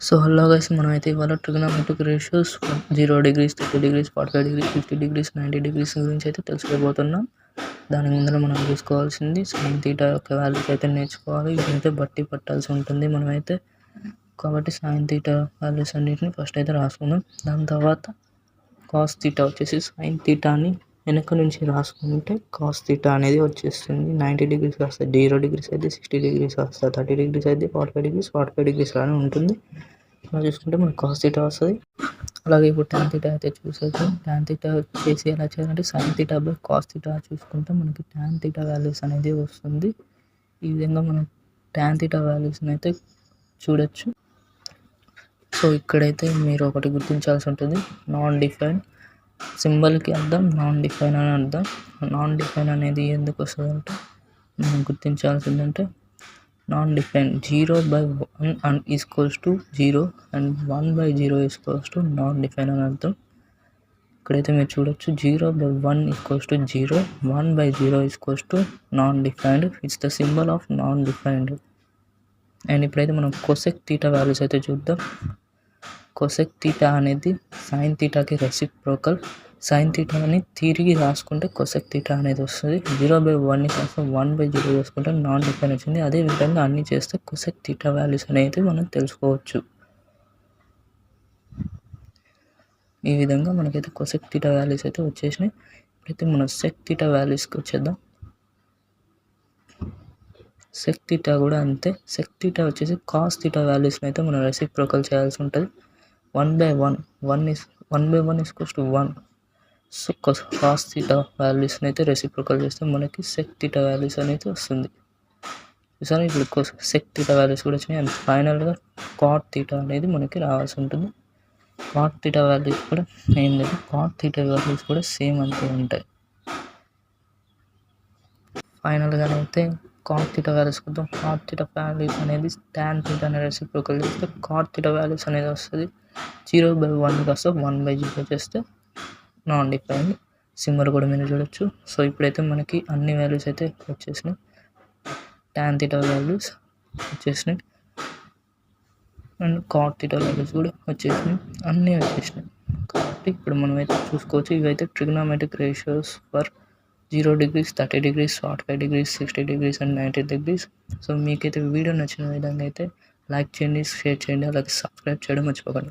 So hello guys, మనమైతే ఇవాళ trigonometric ratios 0 degrees, 30 degrees, 45 degrees, 50 degrees, 90 degrees గురించి అయితే తెలుసుకోబోతున్నాం. దాని ముందర మనం తీసుకోవాల్సింది సైన్ థీటా యొక్క వాల్యూస్ అయితే నేర్చుకోవాలి. ఇదైతే బట్టి పట్టాల్సి ఉంటుంది మనమైతే. కాబట్టి సైన్ థీటా వాల్యూస్ అన్నిటిని ఫస్ట్ అయితే రాసుకుందాం. దాని తర్వాత కాస్ థీటా వచ్చేసి సైన్ థీటాని వెనక నుంచి రాసుకుంటే కాస్ థీటా అనేది వచ్చేస్తుంది. 90 degrees వస్తుంది, 0 degrees అయితే 60 degrees వస్తుంది, 30 degrees అయితే 45 degrees లానే ఉంటుంది. అలా చూసుకుంటే మనకు కాస్ థీటా వస్తుంది. అలాగే ఇప్పుడు tan థీటా అయితే చూసేద్దాం. tan థీటా వచ్చేసి ఎలా చేయాలంటే sine theta by cos theta చూసుకుంటే మనకి tan థీటా వాల్యూస్ అనేది వస్తుంది. ఈ విధంగా మనం tan థీటా వాల్యూస్ని అయితే చూడొచ్చు. సో ఇక్కడైతే మీరు ఒకటి గుర్తించాల్సి ఉంటుంది, నాన్ డిఫైన్ సింబల్కి అర్థం నాన్ డిఫైన్ అని అర్థం. నాన్ డిఫైన్ అనేది ఎందుకు వస్తుందంటే మనం గుర్తించాల్సిందంటే non define 0/1 equals to 0 and 1/0 equals to non define అని అర్థం. ఇక్కడైతే మీరు చూడొచ్చు 0/1 equals to 0, 1/0 equals to non defined. It's the symbol of non defined. And ఇప్పుడైతే మనం కొసెక్ థీటా వాల్యూస్ అయితే చూద్దాం. కొసెక్ థీటా అనేది సైన్ థీటాకి రెసిప్రోకల్. సైన్ థీటాని తిరిగి రాసుకుంటే కొసెక్ థీటా అనేది వస్తుంది. 0/1 కాస్త 1/0 వేసుకుంటే నాన్ డిఫైన్ వచ్చింది. అదే విధంగా అన్ని చేస్తే కొసెక్ థీటా వాల్యూస్ అనేది మనం తెలుసుకోవచ్చు. ఈ విధంగా మనకైతే కొసెక్ థీటా వాల్యూస్ అయితే వచ్చేసినాయి. ఇప్పుడైతే మనం సెక్ థీటా వాల్యూస్కి వచ్చేద్దాం. సెక్ థీటా కూడా అంతే. సెక్ థీటా వచ్చేసి కాస్ థీటా వాల్యూస్ని అయితే మనం రెసిప్రోకల్ చేయాల్సి ఉంటుంది. 1/1 equals to 1. So cos theta వాల్యూస్ని అయితే రెసిప్రోకల్ చేస్తే మనకి సెక్ థీటా వాల్యూస్ అనేది వస్తుంది. సరే, ఇప్పుడు సెక్ థీటా వాల్యూస్ కూడా వచ్చినాయి. అండ్ ఫైనల్గా కాట్ థీటా అనేది మనకి రావాల్సి ఉంటుంది. కాట్ థీటా వాల్యూస్ కూడా ఏం లేదు, కాట్ థీటా వాల్యూస్ కూడా సేమ్ అంతే ఉంటాయి. ఫైనల్గానైతే కాట్ థీటా వాల్యూస్ కొద్దాం. కాట్ థీటా వాల్యూస్ అనేది tan థీటాని రెసిప్రోకల్ చేస్తే కాట్ థీటా వాల్యూస్ అనేది వస్తుంది. 0/1 కాస్త 1/0 చేస్తే నాన్ డిఫైన్డ్. సింబల్ కూడా మీరు చూడొచ్చు. సో ఇప్పుడైతే మనకి అన్ని వాల్యూస్ అయితే వచ్చేసినాయి. tan థీటా వాల్యూస్ వచ్చేసినాయి అండ్ కాట్ థీటా వాల్యూస్ కూడా వచ్చేసినాయి, అన్నీ వచ్చేసినాయి. కాబట్టి ఇప్పుడు మనమైతే చూసుకోవచ్చు, ఇవైతే trigonometric ratios for 0 degrees, 30 degrees, 45 degrees, 60 degrees and 90 degrees. So మీకైతే వీడియో నచ్చిన విధంగా అయితే లైక్ చేయండి, షేర్ చేయండి, అలాగే సబ్స్క్రైబ్ చేయడం మర్చిపోకండి.